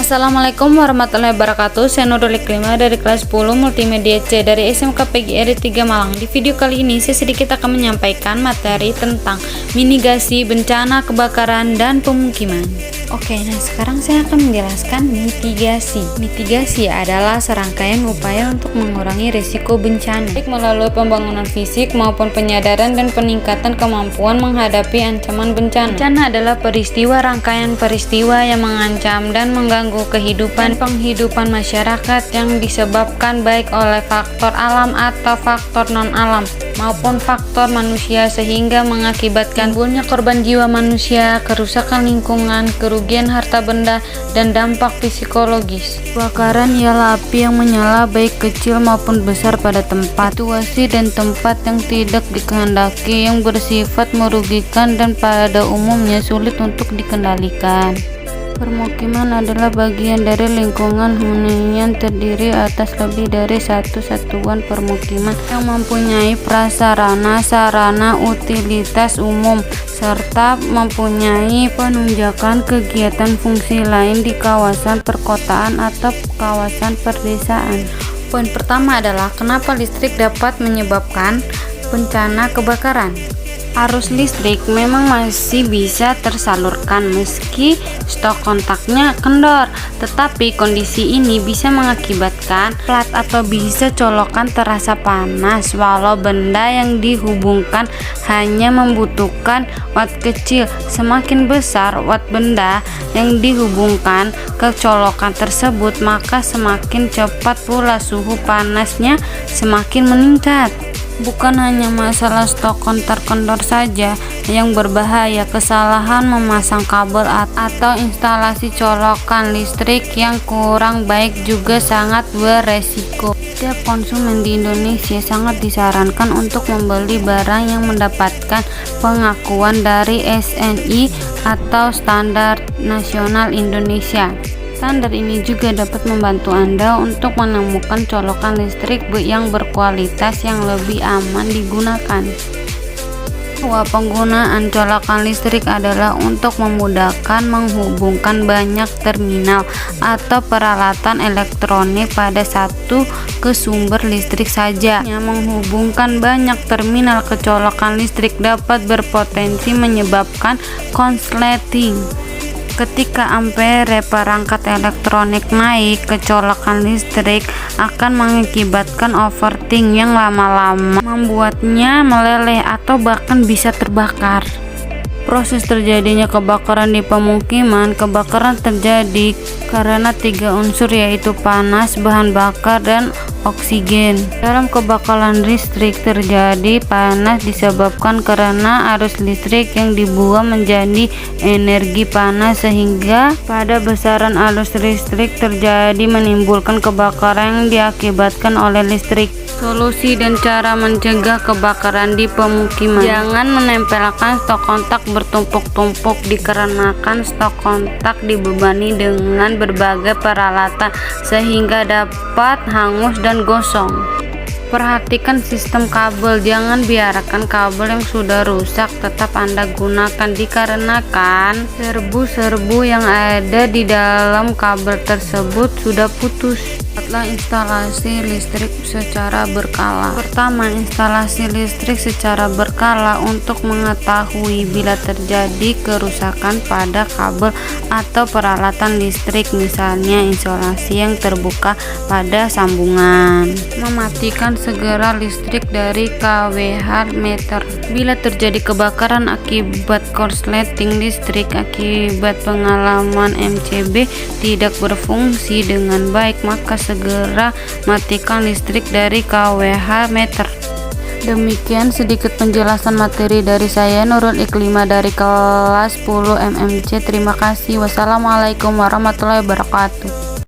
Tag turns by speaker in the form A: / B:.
A: Assalamualaikum warahmatullahi wabarakatuh. Saya Nurul Iklima dari kelas 10 Multimedia C dari SMK PGRI 3 Malang. Di video kali ini saya sedikit akan menyampaikan materi tentang mitigasi bencana kebakaran dan pemukiman. Oke, nah sekarang saya akan menjelaskan mitigasi. Mitigasi adalah serangkaian upaya untuk mengurangi risiko bencana, baik melalui pembangunan fisik maupun penyadaran dan peningkatan kemampuan menghadapi ancaman bencana. Bencana adalah rangkaian peristiwa yang mengancam dan mengganggu penghidupan masyarakat yang disebabkan baik oleh faktor alam atau faktor non-alam maupun faktor manusia, sehingga mengakibatkan timbulnya korban jiwa manusia, kerusakan lingkungan, kerugian harta benda, dan dampak psikologis. Kebakaran ialah api yang menyala baik kecil maupun besar pada tempat, situasi dan tempat yang tidak dikehendaki, yang bersifat merugikan dan pada umumnya sulit untuk dikendalikan. Permukiman adalah bagian dari lingkungan hunian terdiri atas lebih dari satu satuan permukiman yang mempunyai prasarana, sarana, utilitas umum, serta mempunyai penunjakan kegiatan fungsi lain di kawasan perkotaan atau kawasan perdesaan. Poin pertama adalah kenapa listrik dapat menyebabkan bencana kebakaran. Arus listrik memang masih bisa tersalurkan meski stok kontaknya kendor, tetapi kondisi ini bisa mengakibatkan plat atau bisa colokan terasa panas walau benda yang dihubungkan hanya membutuhkan watt kecil. Semakin besar watt benda yang dihubungkan ke colokan tersebut, maka semakin cepat pula suhu panasnya semakin meningkat. Bukan hanya masalah stok kontak kendor saja yang berbahaya, kesalahan memasang kabel atau instalasi colokan listrik yang kurang baik juga sangat beresiko. Setiap konsumen di Indonesia sangat disarankan untuk membeli barang yang mendapatkan pengakuan dari SNI atau Standar Nasional Indonesia. Standar ini juga dapat membantu Anda untuk menemukan colokan listrik yang berkualitas yang lebih aman digunakan. Penggunaan colokan listrik adalah untuk memudahkan menghubungkan banyak terminal atau peralatan elektronik pada satu ke sumber listrik saja. Menghubungkan banyak terminal ke colokan listrik dapat berpotensi menyebabkan konsleting. Ketika ampere perangkat elektronik naik, kecolokan listrik akan mengakibatkan overheating yang lama-lama membuatnya meleleh atau bahkan bisa terbakar. Proses terjadinya kebakaran di pemukiman. Kebakaran terjadi karena 3 unsur, yaitu panas, bahan bakar, dan oksigen. Dalam kebakaran listrik terjadi panas disebabkan karena arus listrik yang dibuang menjadi energi panas, sehingga pada besaran arus listrik terjadi menimbulkan kebakaran yang diakibatkan oleh listrik. Solusi dan cara mencegah kebakaran di pemukiman. Jangan menempelkan stok kontak bertumpuk-tumpuk dikarenakan stok kontak dibebani dengan berbagai peralatan sehingga dapat hangus dan gosong. Perhatikan sistem kabel, jangan biarkan kabel yang sudah rusak tetap Anda gunakan dikarenakan serbu-serbu yang ada di dalam kabel tersebut sudah putus. Setelah instalasi listrik secara berkala. Pertama, instalasi listrik secara berkala untuk mengetahui bila terjadi kerusakan pada kabel atau peralatan listrik, misalnya isolasi yang terbuka pada sambungan. Mematikan segera listrik dari kWh meter. Bila terjadi kebakaran akibat korsleting listrik akibat pengalaman MCB tidak berfungsi dengan baik, maka segera matikan listrik dari kWh meter. Demikian sedikit penjelasan materi dari saya, Nurul Iklima dari kelas 10 MMC. Terima kasih. Wassalamualaikum warahmatullahi wabarakatuh.